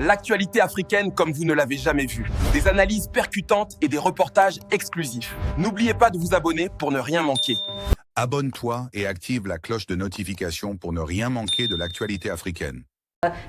L'actualité africaine comme vous ne l'avez jamais vue. Des analyses percutantes et des reportages exclusifs. N'oubliez pas de vous abonner pour ne rien manquer. Abonne-toi et active la cloche de notification pour ne rien manquer de l'actualité africaine.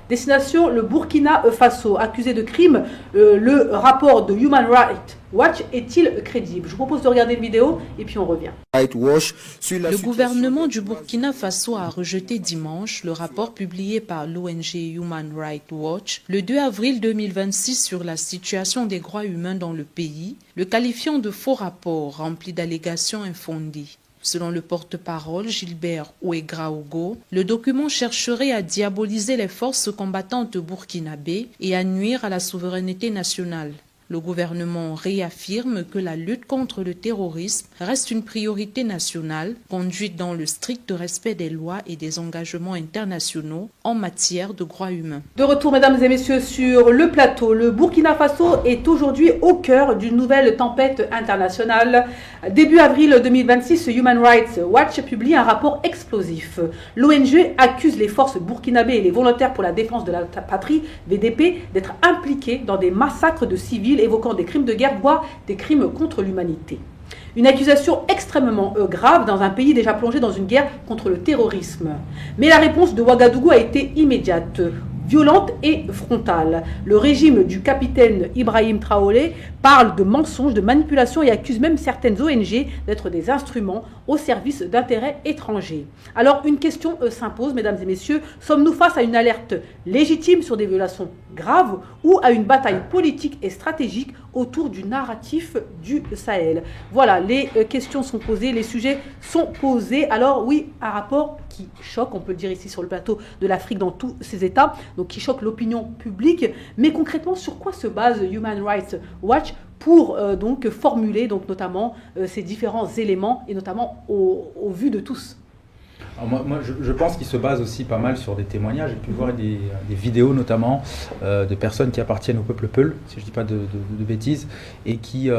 Destination le Burkina Faso, accusé de crime. Le rapport de Human Rights Watch est-il crédible? Je vous propose de regarder une vidéo et puis on revient. Le gouvernement du Burkina Faso a rejeté dimanche le rapport publié par l'ONG Human Rights Watch le 2 avril 2026 sur la situation des droits humains dans le pays, le qualifiant de faux rapport rempli d'allégations infondées. Selon le porte-parole Gilbert Ouedraogo, le document chercherait à diaboliser les forces combattantes burkinabées et à nuire à la souveraineté nationale. Le gouvernement réaffirme que la lutte contre le terrorisme reste une priorité nationale, conduite dans le strict respect des lois et des engagements internationaux en matière de droits humains. De retour, mesdames et messieurs, sur le plateau. Le Burkina Faso est aujourd'hui au cœur d'une nouvelle tempête internationale. Début avril 2026, Human Rights Watch publie un rapport explosif. L'ONG accuse les forces burkinabées et les volontaires pour la défense de la patrie, VDP, d'être impliqués dans des massacres de civils évoquant des crimes de guerre, voire des crimes contre l'humanité. Une accusation extrêmement grave dans un pays déjà plongé dans une guerre contre le terrorisme. Mais la réponse de Ouagadougou a été immédiate, violente et frontale. Le régime du capitaine Ibrahim Traoré parle de mensonges, de manipulations et accuse même certaines ONG d'être des instruments au service d'intérêts étrangers. Alors une question s'impose, mesdames et messieurs, sommes-nous face à une alerte légitime sur des violations graves ou à une bataille politique et stratégique autour du narratif du Sahel? Voilà, les questions sont posées, les sujets sont posés. Alors oui, un rapport qui choque, on peut le dire ici sur le plateau, de l'Afrique dans tous ses états, donc qui choque l'opinion publique. Mais concrètement, sur quoi se base Human Rights Watch pour donc formuler donc notamment ces différents éléments et notamment au vu de tous? Alors moi je pense qu'il se base aussi pas mal sur des témoignages. J'ai pu voir des vidéos notamment de personnes qui appartiennent au peuple Peul, si je ne dis pas de bêtises, et qui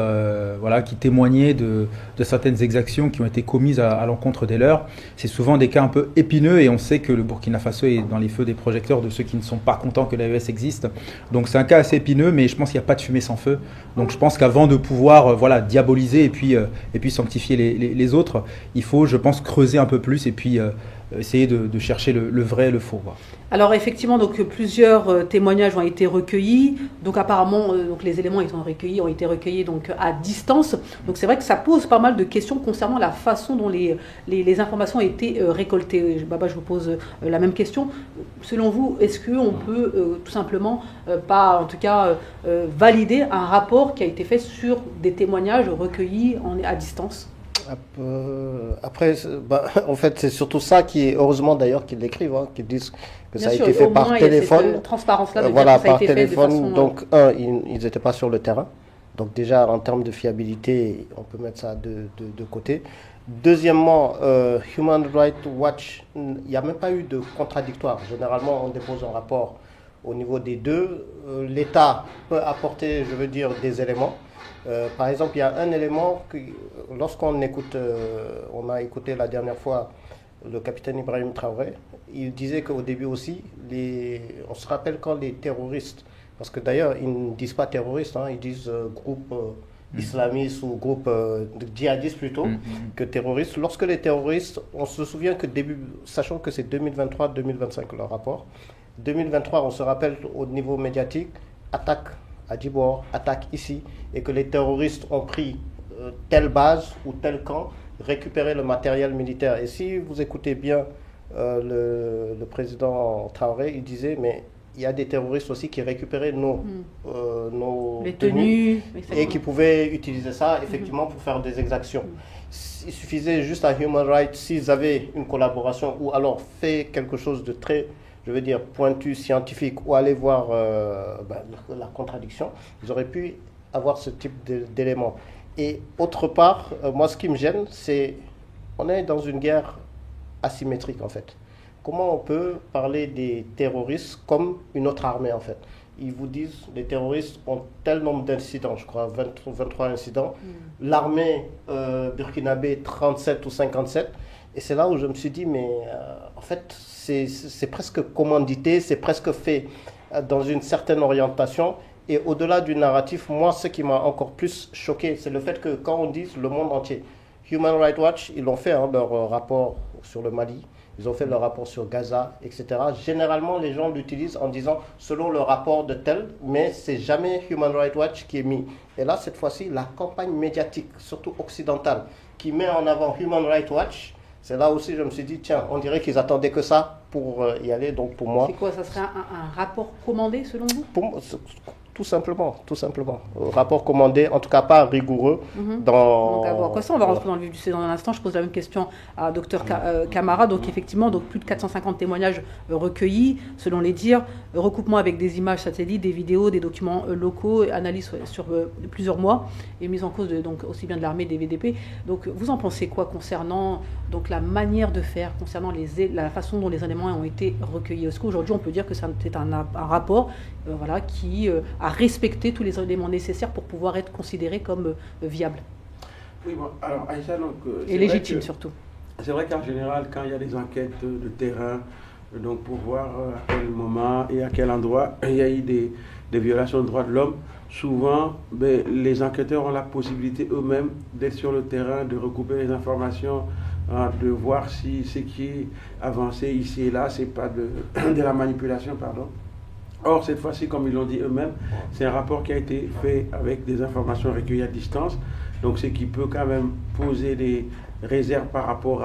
témoignaient de certaines exactions qui ont été commises à l'encontre des leurs. C'est souvent des cas un peu épineux et on sait que le Burkina Faso est dans les feux des projecteurs de ceux qui ne sont pas contents que l'AES existe. Donc c'est un cas assez épineux, mais je pense qu'il n'y a pas de fumée sans feu. Donc je pense qu'avant de pouvoir diaboliser et puis sanctifier les autres, il faut, je pense, creuser un peu plus et puis essayer de chercher le vrai et le faux. Alors effectivement, donc plusieurs témoignages ont été recueillis. Donc apparemment, donc les éléments ont été recueillis donc à distance. Donc c'est vrai que ça pose pas mal de questions concernant la façon dont les informations ont été récoltées. Baba, je vous pose la même question. Selon vous, est-ce qu'on peut tout simplement pas, en tout cas, valider un rapport qui a été fait sur des témoignages recueillis à distance? Après, en fait, c'est surtout ça qui est, heureusement d'ailleurs qu'ils l'écrivent, qu'ils disent que ça a été fait par téléphone. Il y a cette transparence-là, voilà, par téléphone. Donc, ils n'étaient pas sur le terrain. Donc déjà, en termes de fiabilité, on peut mettre ça de côté. Deuxièmement, Human Rights Watch, il n'y a même pas eu de contradictoire. Généralement, on dépose un rapport au niveau des deux. L'État peut apporter, je veux dire, des éléments. Par exemple, il y a un élément que, lorsqu'on écoute, on a écouté la dernière fois le capitaine Ibrahim Traoré, il disait qu'au début aussi, on se rappelle quand les terroristes, parce que d'ailleurs ils ne disent pas terroristes, ils disent groupe islamiste ou groupe djihadiste plutôt que terroristes. Lorsque les terroristes, on se souvient que sachant que c'est 2023-2025 leur rapport, 2023 on se rappelle au niveau médiatique, attaque à Djibouti, attaque ici, et que les terroristes ont pris telle base ou tel camp, récupéré le matériel militaire. Et si vous écoutez bien le président Traoré, il disait, mais il y a des terroristes aussi qui récupéraient nos tenues et qui pouvaient utiliser ça effectivement pour faire des exactions. Il suffisait juste à Human Rights, s'ils avaient une collaboration ou alors fait quelque chose de très, je veux dire, pointu, scientifique, ou aller voir la contradiction, ils auraient pu avoir ce type d'éléments. Et autre part, moi ce qui me gêne, c'est on est dans une guerre asymétrique en fait. Comment on peut parler des terroristes comme une autre armée en fait? Ils vous disent les terroristes ont tel nombre d'incidents, je crois 23 incidents. L'armée burkinabé 37 ou 57. Et c'est là où je me suis dit, mais en fait, c'est presque commandité, c'est presque fait dans une certaine orientation. Et au-delà du narratif, moi, ce qui m'a encore plus choqué, c'est le fait que quand on dit le monde entier, Human Rights Watch, ils l'ont fait, leur rapport sur le Mali, ils ont fait leur rapport sur Gaza, etc. Généralement, les gens l'utilisent en disant selon le rapport de tel, mais c'est jamais Human Rights Watch qui est mis. Et là, cette fois-ci, la campagne médiatique, surtout occidentale, qui met en avant Human Rights Watch, c'est là aussi je me suis dit, tiens, on dirait qu'ils attendaient que ça pour y aller. Donc pour moi... C'est quoi, ça serait un rapport commandé selon vous? Tout simplement. Rapport commandé, en tout cas pas rigoureux. Donc, quoi ça, on va rentrer dans le vif du sujet dans un instant. Je pose la même question à Dr Camara. Donc effectivement, plus de 450 témoignages recueillis, selon les dires, recoupement avec des images satellites, des vidéos, des documents locaux, analyse sur plusieurs mois et mise en cause donc aussi bien de l'armée, des VDP. Donc vous en pensez quoi concernant donc la manière de faire, concernant la façon dont les éléments ont été recueillis? Est-ce qu'aujourd'hui on peut dire que c'est un rapport qui a respecté tous les éléments nécessaires pour pouvoir être considéré comme viable? Oui, bon, alors Aïcha, donc... et légitime surtout. C'est vrai qu'en général, quand il y a des enquêtes de terrain, donc pour voir à quel moment et à quel endroit il y a eu des violations de droits de l'homme, souvent les enquêteurs ont la possibilité eux-mêmes d'être sur le terrain, de recouper les informations, de voir si ce qui est avancé ici et là, c'est pas de la manipulation, pardon. Or, cette fois-ci, comme ils l'ont dit eux-mêmes, c'est un rapport qui a été fait avec des informations recueillies à distance. Donc, ce qui peut quand même poser des réserves par rapport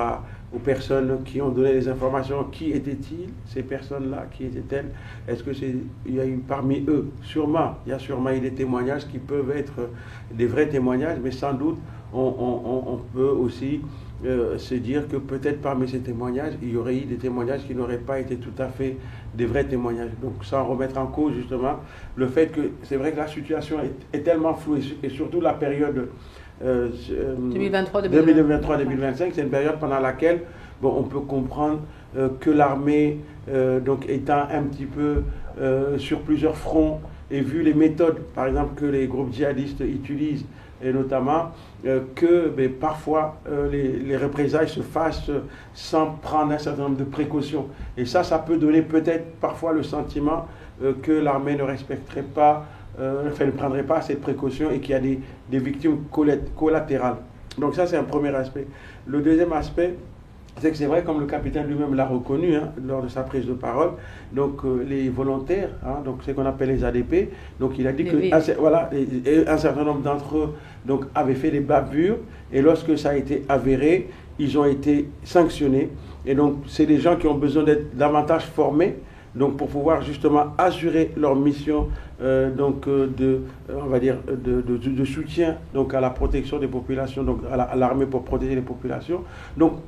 aux personnes qui ont donné les informations. Qui étaient-ils, ces personnes-là? Qui étaient-elles? Est-ce il y a eu parmi eux, il y a sûrement eu des témoignages qui peuvent être des vrais témoignages, mais sans doute, on peut aussi se dire que peut-être parmi ces témoignages, il y aurait eu des témoignages qui n'auraient pas été tout à fait des vrais témoignages. Donc sans remettre en cause justement le fait que c'est vrai que la situation est tellement floue et surtout la période 2023-2025, c'est une période pendant laquelle on peut comprendre que l'armée donc étant un petit peu sur plusieurs fronts et vu les méthodes par exemple que les groupes djihadistes utilisent, et notamment que parfois les représailles se fassent sans prendre un certain nombre de précautions. Et ça peut donner peut-être parfois le sentiment que l'armée ne respecterait pas, ne prendrait pas assez de précautions et qu'il y a des victimes collatérales. Donc ça, c'est un premier aspect. Le deuxième aspect, c'est que c'est vrai, comme le capitaine lui-même l'a reconnu lors de sa prise de parole, donc les volontaires, donc ce qu'on appelle les ADP, donc il a dit qu'un certain nombre d'entre eux donc, avaient fait des bavures, et lorsque ça a été avéré, ils ont été sanctionnés. Et donc c'est des gens qui ont besoin d'être davantage formés, donc pour pouvoir justement assurer leur mission de soutien donc à la protection des populations, donc à l'armée pour protéger les populations. Donc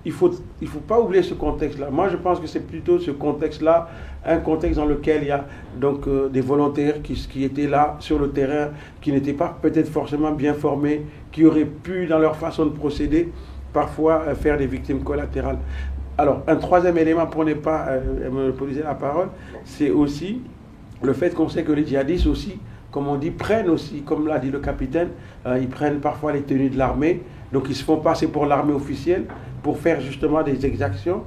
il faut pas oublier ce contexte-là. Moi, je pense que c'est plutôt ce contexte-là, un contexte dans lequel il y a donc des volontaires qui étaient là sur le terrain, qui n'étaient pas peut-être forcément bien formés, qui auraient pu, dans leur façon de procéder, parfois faire des victimes collatérales. Alors, un troisième élément pour ne pas monopoliser la parole, c'est aussi le fait qu'on sait que les djihadistes aussi, comme on dit, prennent aussi, comme l'a dit le capitaine, ils prennent parfois les tenues de l'armée, donc ils se font passer pour l'armée officielle pour faire justement des exactions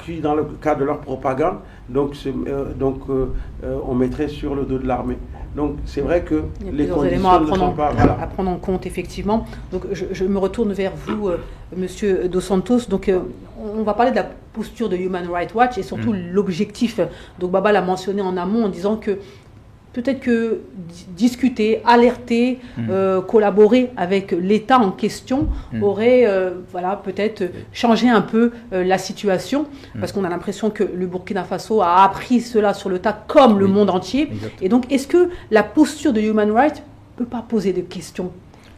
qui, dans le cadre de leur propagande, on mettrait sur le dos de l'armée. Donc c'est vrai que les conditions ne sont pas... à prendre en compte, effectivement. Donc je me retourne vers vous, Monsieur Dos Santos. Donc on va parler de la posture de Human Rights Watch et surtout l'objectif. Donc Baba l'a mentionné en amont en disant que peut-être que discuter, alerter, collaborer avec l'État en question aurait peut-être changé un peu la situation, parce qu'on a l'impression que le Burkina Faso a appris cela sur le tas comme le monde entier. Exactement. Et donc, est-ce que la posture de Human Rights ne peut pas poser de questions?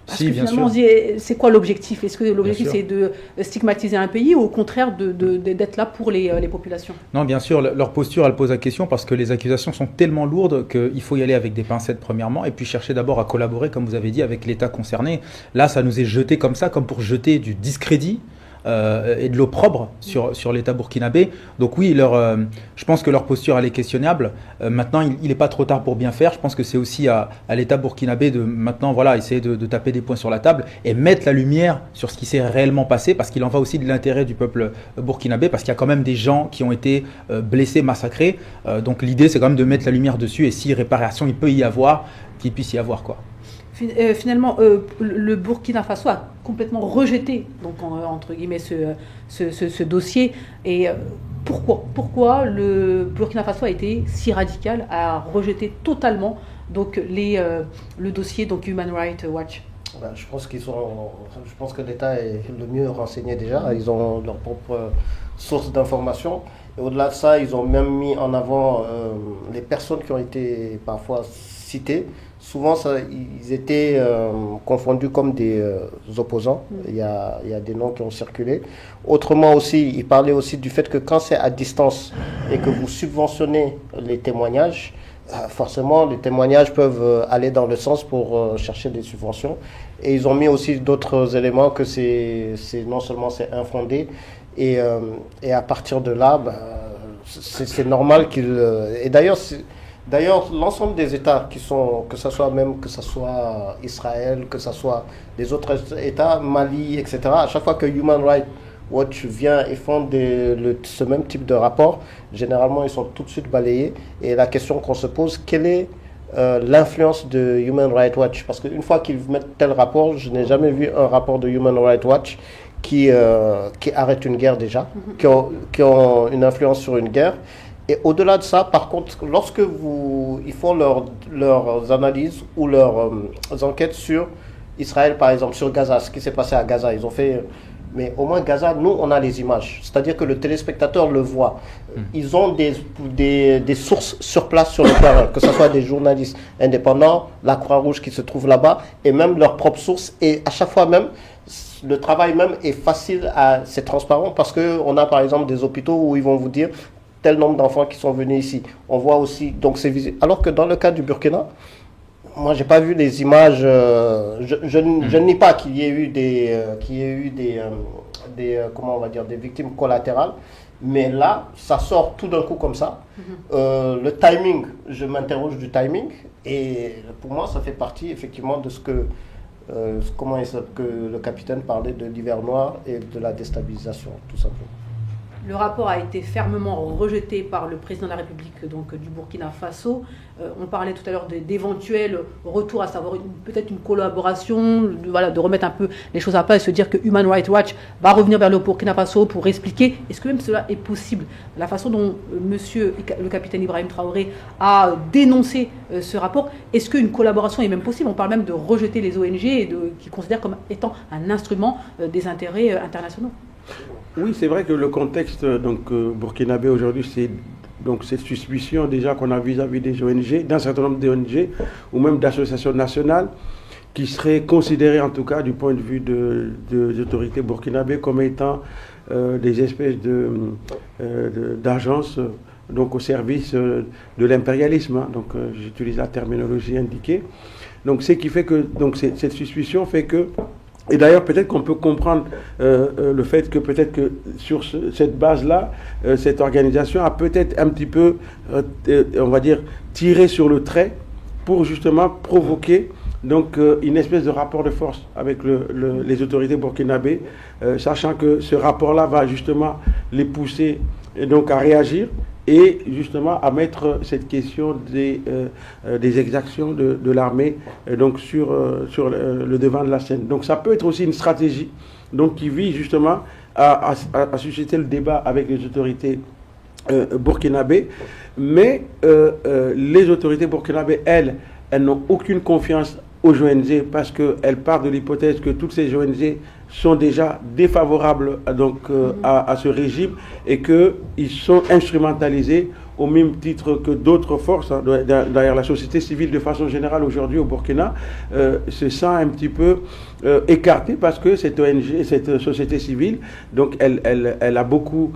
Parce que finalement, c'est quoi l'objectif? Est-ce que l'objectif, c'est de stigmatiser un pays ou au contraire d'être là pour les populations? Non, bien sûr, leur posture, elle pose la question parce que les accusations sont tellement lourdes qu'il faut y aller avec des pincettes premièrement et puis chercher d'abord à collaborer, comme vous avez dit, avec l'État concerné. Là, ça nous est jeté comme ça, comme pour jeter du discrédit et de l'opprobre sur l'État burkinabé. Donc oui, je pense que leur posture elle est questionnable. Maintenant, il n'est pas trop tard pour bien faire. Je pense que c'est aussi à l'État burkinabé de maintenant essayer de taper des points sur la table et mettre la lumière sur ce qui s'est réellement passé, parce qu'il en va aussi de l'intérêt du peuple burkinabé, parce qu'il y a quand même des gens qui ont été blessés, massacrés. Donc l'idée, c'est quand même de mettre la lumière dessus, et si réparation il peut y avoir, qu'il puisse y avoir, quoi. Finalement, le Burkina Faso a complètement rejeté, donc entre guillemets, ce dossier. Et pourquoi le Burkina Faso a été si radical, à rejeter totalement donc le dossier donc Human Rights Watch? Je pense que l'État est le mieux renseigné déjà. Ils ont leur propre source d'information. Et au-delà de ça, ils ont même mis en avant les personnes qui ont été parfois citées. Souvent, ils étaient confondus comme des opposants. Il y a des noms qui ont circulé. Autrement aussi, ils parlaient aussi du fait que quand c'est à distance et que vous subventionnez les témoignages, forcément, les témoignages peuvent aller dans le sens pour chercher des subventions. Et ils ont mis aussi d'autres éléments que non seulement c'est infondé, et à partir de là, c'est normal qu'ils... Et d'ailleurs, l'ensemble des États que ce soit Israël, que ce soit des autres États, Mali, etc., à chaque fois que Human Rights Watch vient et font ce même type de rapport, généralement ils sont tout de suite balayés. Et la question qu'on se pose, quelle est l'influence de Human Rights Watch? Parce qu'une fois qu'ils mettent tel rapport, je n'ai jamais vu un rapport de Human Rights Watch qui arrête une guerre déjà, qui ont une influence sur une guerre. Et au-delà de ça, par contre, lorsque ils font leurs analyses ou leurs enquêtes sur Israël, par exemple, sur Gaza, ce qui s'est passé à Gaza, ils ont fait... Mais au moins Gaza, nous, on a les images. C'est-à-dire que le téléspectateur le voit. Ils ont des sources sur place sur le terrain, que ce soit des journalistes indépendants, la Croix-Rouge qui se trouve là-bas, et même leurs propres sources. Et à chaque fois même, le travail même est facile, c'est transparent, parce qu'on a par exemple des hôpitaux où ils vont vous dire tel nombre d'enfants qui sont venus ici. On voit aussi, donc c'est visible. Alors que dans le cas du Burkina, moi, j'ai pas vu les images. Je ne nie pas qu'il y ait eu comment on va dire, des victimes collatérales, mais là, ça sort tout d'un coup comme ça. Le timing, je m'interroge du timing, et pour moi, ça fait partie effectivement de ce que le capitaine parlait de l'hiver noir et de la déstabilisation, tout simplement. Le rapport a été fermement rejeté par le président de la République donc, du Burkina Faso. On parlait tout à l'heure d'éventuels retours, à savoir peut-être une collaboration, de remettre un peu les choses à plat et se dire que Human Rights Watch va revenir vers le Burkina Faso pour expliquer. Est-ce que même cela est possible? La façon dont le capitaine Ibrahim Traoré a dénoncé ce rapport, est-ce qu'une collaboration est même possible? On parle même de rejeter les ONG et qui considèrent comme étant un instrument des intérêts internationaux. Oui, c'est vrai que le contexte burkinabé aujourd'hui, c'est donc cette suspicion déjà qu'on a vis-à-vis des ONG, d'un certain nombre d'ONG ou même d'associations nationales qui seraient considérées en tout cas du point de vue des autorités burkinabées comme étant des espèces d'agences donc au service de l'impérialisme. Donc j'utilise la terminologie indiquée. Donc ce qui fait que cette suspicion fait que... Et d'ailleurs, peut-être qu'on peut comprendre le fait que peut-être que sur cette base-là, cette organisation a peut-être un petit peu, on va dire, tiré sur le trait pour justement provoquer donc une espèce de rapport de force avec les autorités burkinabées, sachant que ce rapport-là va justement les pousser donc à réagir et justement à mettre cette question des exactions de l'armée donc sur le devant de la scène. Donc ça peut être aussi une stratégie donc qui vise justement à susciter le débat avec les autorités burkinabées, mais les autorités burkinabées, elles n'ont aucune confiance aux ONG parce qu'elles partent de l'hypothèse que toutes ces ONG sont déjà défavorables donc, à ce régime et qu'ils sont instrumentalisés au même titre que d'autres forces. D'ailleurs, la société civile de façon générale aujourd'hui au Burkina se sent un petit peu écartée parce que cette ONG, cette société civile, donc elle a beaucoup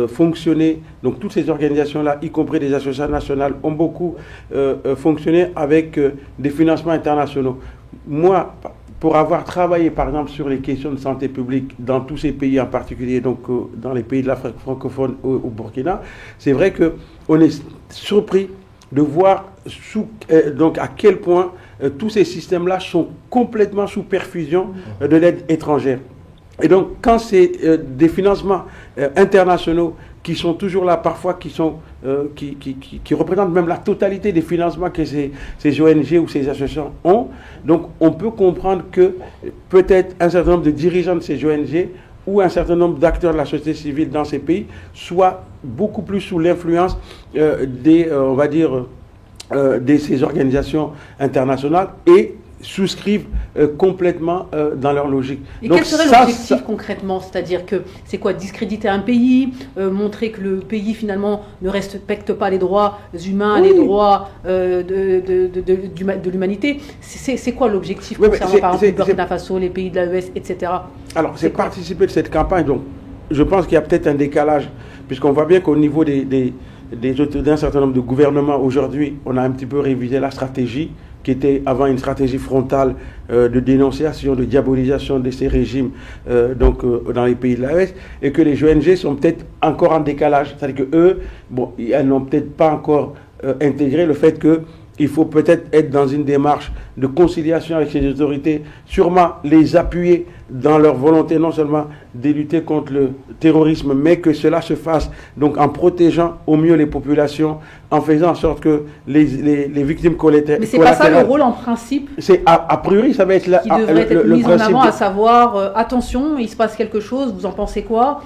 fonctionné. Donc toutes ces organisations-là, y compris des associations nationales, ont beaucoup fonctionné avec des financements internationaux. Moi, pour avoir travaillé par exemple sur les questions de santé publique dans tous ces pays, en particulier donc dans les pays de l'Afrique francophone au Burkina, c'est vrai qu'on est surpris de voir donc à quel point tous ces systèmes-là sont complètement sous perfusion de l'aide étrangère. Et donc, quand c'est des financements internationaux qui sont toujours là, parfois qui représentent même la totalité des financements que ces ONG ou ces associations ont, donc on peut comprendre que peut-être un certain nombre de dirigeants de ces ONG ou un certain nombre d'acteurs de la société civile dans ces pays soient beaucoup plus sous l'influence on va dire, de ces organisations internationales et souscrivent complètement dans leur logique. Et donc, quel serait l'objectif concrètement? C'est-à-dire que c'est quoi? Discréditer un pays, montrer que le pays finalement ne respecte pas les droits humains, les droits de l'humanité. C'est quoi l'objectif concernant par exemple le Burkina Faso, les pays de l'AES, etc. Alors c'est participer de cette campagne. Donc je pense qu'il y a peut-être un décalage, puisqu'on voit bien qu'au niveau d'un certain nombre de gouvernements aujourd'hui, on a un petit peu révisé la stratégie qui était avant une stratégie frontale de dénonciation, de diabolisation de ces régimes dans les pays de l'AES, et que les ONG sont peut-être encore en décalage. C'est-à-dire qu'eux, elles n'ont peut-être pas encore intégré le fait qu'il faut peut-être être dans une démarche de conciliation avec ces autorités, sûrement les appuyer dans leur volonté non seulement de lutter contre le terrorisme, mais que cela se fasse donc en protégeant au mieux les populations, en faisant en sorte que les victimes collatérales... Mais c'est pas ça le rôle en principe? C'est a priori, ça va être qui devrait être mis en avant, à savoir, attention, il se passe quelque chose, vous en pensez quoi?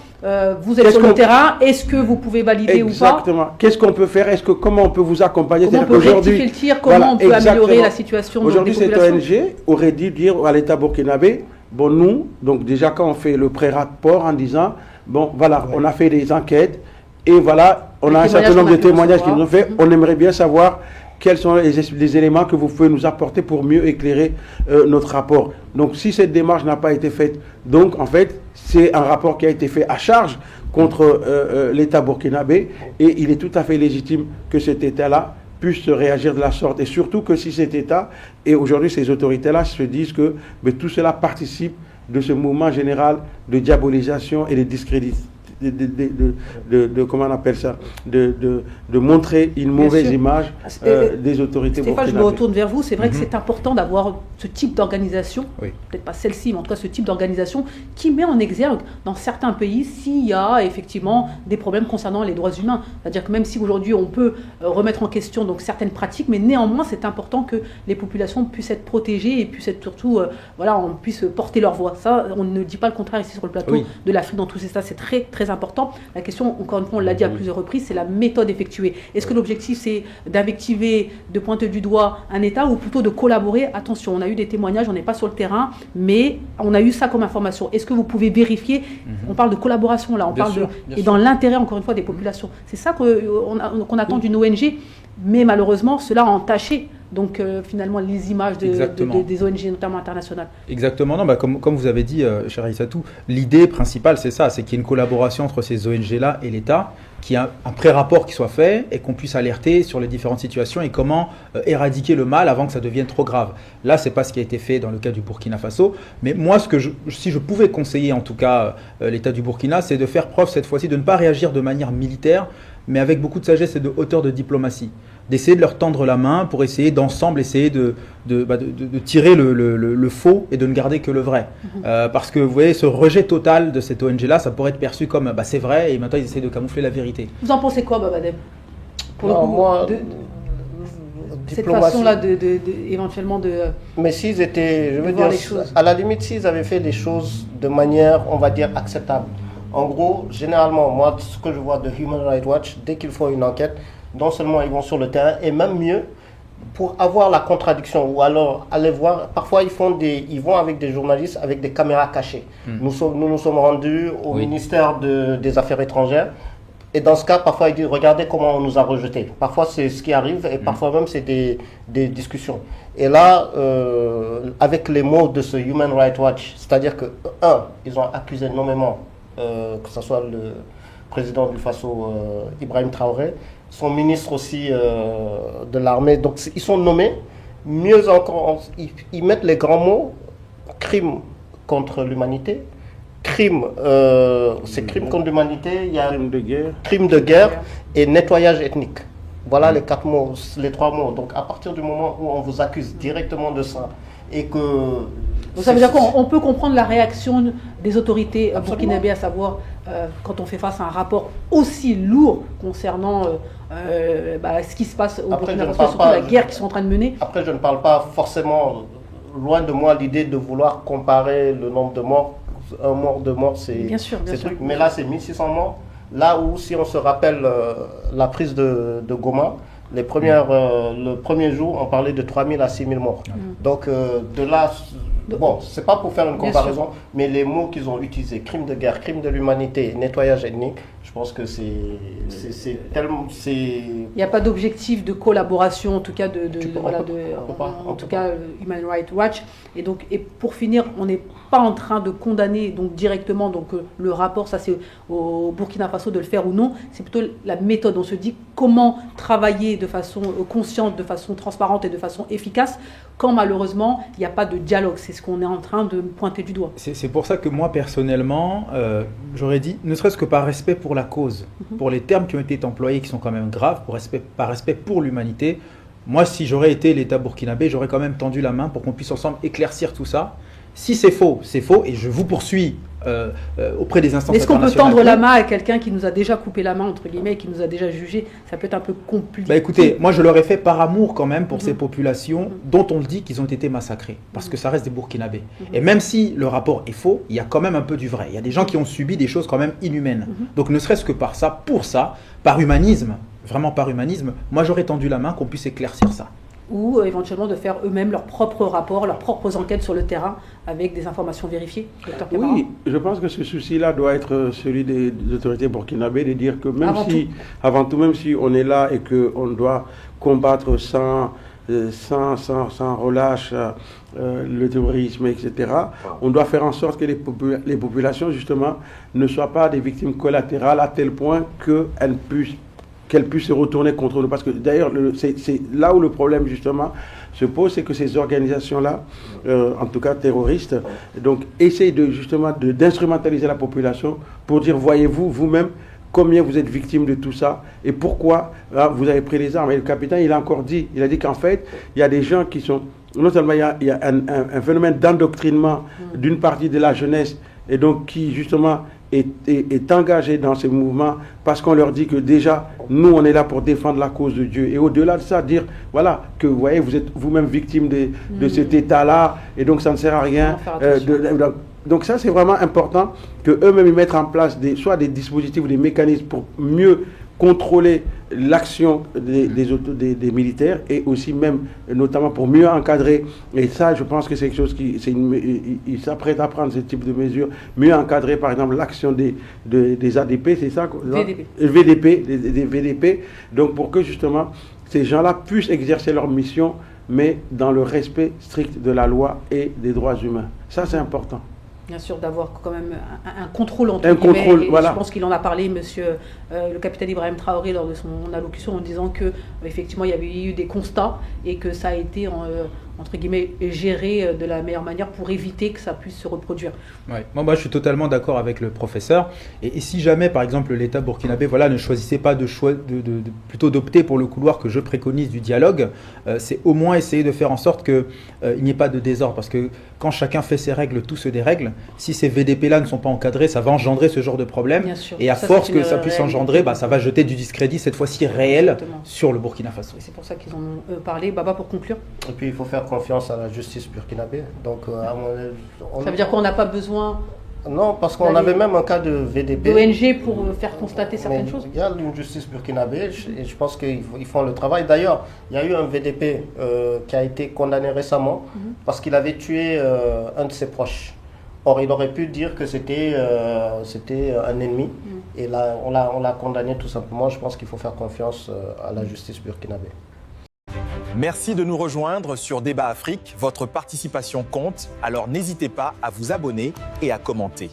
Vous êtes sur le terrain, est-ce que vous pouvez valider ou pas? Exactement. Qu'est-ce qu'on peut faire? Comment on peut vous accompagner? Comment on peut rectifier le tir? Comment on peut améliorer la situation des populations? Aujourd'hui, cette ONG aurait dû dire à l'État burkinabé, nous, donc déjà quand on fait le pré-rapport en disant, voilà, on a fait des enquêtes et voilà, on a un certain nombre de témoignages qui nous ont fait, on aimerait bien savoir quels sont les éléments que vous pouvez nous apporter pour mieux éclairer notre rapport. Donc si cette démarche n'a pas été faite, donc en fait, c'est un rapport qui a été fait à charge contre l'État burkinabé et il est tout à fait légitime que cet État-là puisse réagir de la sorte. Et surtout que si cet État, et aujourd'hui ces autorités-là se disent que tout cela participe de ce mouvement général de diabolisation et de discrédit, comment on appelle ça, de montrer une mauvaise image des autorités burkinabées. Stéphane, je me retourne vers vous. C'est vrai que c'est important d'avoir ce type d'organisation, peut-être pas celle-ci, mais en tout cas ce type d'organisation qui met en exergue dans certains pays s'il y a effectivement des problèmes concernant les droits humains. C'est-à-dire que même si aujourd'hui on peut remettre en question donc certaines pratiques, mais néanmoins c'est important que les populations puissent être protégées et puissent être surtout, on puisse porter leur voix. Ça, on ne dit pas le contraire ici sur le plateau de l'Afrique dans tous ces états. C'est très très important. La question, encore une fois, on l'a dit à plusieurs reprises, c'est la méthode effectuée. Est-ce que l'objectif, c'est d'invectiver, de pointer du doigt un État ou plutôt de collaborer? Attention, on a eu des témoignages, on n'est pas sur le terrain, mais on a eu ça comme information. Est-ce que vous pouvez vérifier? On parle de collaboration là, on parle et dans l'intérêt, encore une fois, des populations. C'est ça qu'on attend d'une ONG, mais malheureusement, cela a entaché donc finalement les images des ONG, notamment internationales. Exactement, non, comme vous avez dit, cher Aïssatou, l'idée principale c'est ça, c'est qu'il y ait une collaboration entre ces ONG-là et l'État, qu'il y ait un pré-rapport qui soit fait et qu'on puisse alerter sur les différentes situations et comment éradiquer le mal avant que ça devienne trop grave. Là, c'est pas ce qui a été fait dans le cas du Burkina Faso, mais moi, si je pouvais conseiller en tout cas l'État du Burkina, c'est de faire preuve cette fois-ci de ne pas réagir de manière militaire, mais avec beaucoup de sagesse et de hauteur de diplomatie. D'essayer de leur tendre la main pour essayer d'ensemble de tirer le faux et de ne garder que le vrai. Parce que vous voyez, ce rejet total de cette ONG-là, ça pourrait être perçu comme c'est vrai et maintenant ils essaient de camoufler la vérité. Vous en pensez quoi, Babadeb? Cette façon-là éventuellement de... Mais s'ils étaient, je veux dire, à la limite, s'ils avaient fait les choses de manière, on va dire, acceptable. En gros, généralement, moi, ce que je vois de Human Rights Watch, dès qu'ils font une enquête, non seulement ils vont sur le terrain, et même mieux, pour avoir la contradiction, ou alors aller voir, parfois ils vont avec des journalistes, avec des caméras cachées. Nous nous sommes rendus au ministère des Affaires étrangères, et dans ce cas, parfois ils disent, regardez comment on nous a rejetés. Parfois c'est ce qui arrive, et parfois même c'est des discussions. Et là, avec les mots de ce Human Rights Watch, c'est-à-dire que, ils ont accusé énormément, que ce soit le président du Faso, Ibrahim Traoré, son ministre aussi de l'armée, donc ils sont nommés, mieux encore, ils mettent les grands mots crime contre l'humanité, c'est crime contre l'humanité, il y a crime de guerre et nettoyage ethnique. Voilà les 4 mots, les 3 mots. Donc à partir du moment où on vous accuse directement de ça et que... Donc ça veut dire qu'on peut comprendre la réaction des autorités burkinabées, à savoir quand on fait face à un rapport aussi lourd concernant ce qui se passe au Burkina Faso, surtout la guerre qu'ils sont en train de mener. Après, je ne parle pas forcément, loin de moi l'idée de vouloir comparer le nombre de morts. Un mort, 2 morts, c'est truc. Mais là, c'est 1600 morts. Là où, si on se rappelle la prise de Goma, le premier jour, on parlait de 3000 à 6000 morts. Donc, de là... Bon, c'est pas pour faire une comparaison, mais les mots qu'ils ont utilisés, crime de guerre, crime de l'humanité, nettoyage ethnique, je pense que c'est tellement... Il n'y a pas d'objectif de collaboration, en tout cas, Human Rights Watch. Et pour finir, on n'est pas en train de condamner directement le rapport, ça c'est au Burkina Faso de le faire ou non, c'est plutôt la méthode. On se dit comment travailler de façon consciente, de façon transparente et de façon efficace, quand malheureusement il n'y a pas de dialogue. C'est ce qu'on est en train de pointer du doigt. C'est pour ça que moi personnellement, j'aurais dit, ne serait-ce que par respect pour la cause, pour les termes qui ont été employés qui sont quand même graves, par respect pour l'humanité, moi si j'aurais été l'État burkinabé, j'aurais quand même tendu la main pour qu'on puisse ensemble éclaircir tout ça. Si c'est faux, et je vous poursuis auprès des instances internationales. Est-ce qu'on peut tendre la main à quelqu'un qui nous a déjà coupé la main, entre guillemets, qui nous a déjà jugé? Ça peut être un peu compliqué. Écoutez, moi je l'aurais fait par amour quand même pour ces populations dont on le dit qu'ils ont été massacrés, parce que ça reste des Burkinabés. Et même si le rapport est faux, il y a quand même un peu du vrai. Il y a des gens qui ont subi des choses quand même inhumaines. Donc ne serait-ce que par ça, par humanisme, vraiment par humanisme, moi j'aurais tendu la main qu'on puisse éclaircir ça. Ou éventuellement de faire eux-mêmes leurs propres rapports, leurs propres enquêtes sur le terrain avec des informations vérifiées. Oui, je pense que ce souci-là doit être celui des autorités burkinabées, de dire que avant tout, même si on est là et qu'on doit combattre sans relâche le terrorisme, etc., on doit faire en sorte que les populations, justement, ne soient pas des victimes collatérales à tel point qu'elles puissent se retourner contre nous. Parce que d'ailleurs, c'est là où le problème justement se pose, c'est que ces organisations-là, en tout cas terroristes, donc essayent d'instrumentaliser la population pour dire, voyez-vous, vous-même, combien vous êtes victime de tout ça et pourquoi vous avez pris les armes. Et le capitaine, il a encore dit, il a dit qu'en fait, il y a des gens qui sont... Non seulement il y a un phénomène d'endoctrinement d'une partie de la jeunesse et donc qui justement est engagé dans ces mouvements parce qu'on leur dit que déjà, nous, on est là pour défendre la cause de Dieu. Et au-delà de ça, dire, voilà, que vous voyez, vous êtes vous-même victime de cet état-là, et donc ça ne sert à rien. Donc ça, c'est vraiment important qu'eux-mêmes ils mettent en place soit des dispositifs ou des mécanismes pour mieux contrôler l'action des militaires et aussi même, notamment pour mieux encadrer, et ça je pense que c'est quelque chose ils s'apprêtent à prendre ce type de mesures, mieux encadrer par exemple l'action des ADP, c'est ça? Des VDP, donc pour que justement ces gens-là puissent exercer leur mission, mais dans le respect strict de la loi et des droits humains. Ça c'est important. Bien sûr, d'avoir quand même un contrôle entre guillemets. Voilà. Je pense qu'il en a parlé, le capitaine Ibrahim Traoré, lors de son allocution, en disant que effectivement il y avait eu des constats et que ça a été entre guillemets géré de la meilleure manière pour éviter que ça puisse se reproduire. Ouais. Moi, je suis totalement d'accord avec le professeur. Et si jamais, par exemple, l'État burkinabé ne choisissait pas plutôt d'opter pour le couloir que je préconise du dialogue, c'est au moins essayer de faire en sorte qu'il n'y ait pas de désordre. Parce que quand chacun fait ses règles, tout se dérègle. Si ces VDP-là ne sont pas encadrés, ça va engendrer ce genre de problème. Et à force que ça puisse engendrer, ça va jeter du discrédit, cette fois-ci réel, sur le Burkina Faso. Et c'est pour ça qu'ils en ont parlé. Baba, pour conclure. Et puis, il faut faire confiance à la justice burkinabé. Donc, ça veut dire qu'on n'a pas besoin... Non, parce qu'on avait même un cas de VDP. D'ONG pour faire constater certaines choses. Il y a une justice burkinabé et je pense qu'ils font le travail. D'ailleurs, il y a eu un VDP qui a été condamné récemment parce qu'il avait tué un de ses proches. Or, il aurait pu dire que c'était un ennemi. Et là, on l'a condamné tout simplement. Je pense qu'il faut faire confiance à la justice burkinabé. Merci de nous rejoindre sur Débat Afrique. Votre participation compte, alors n'hésitez pas à vous abonner et à commenter.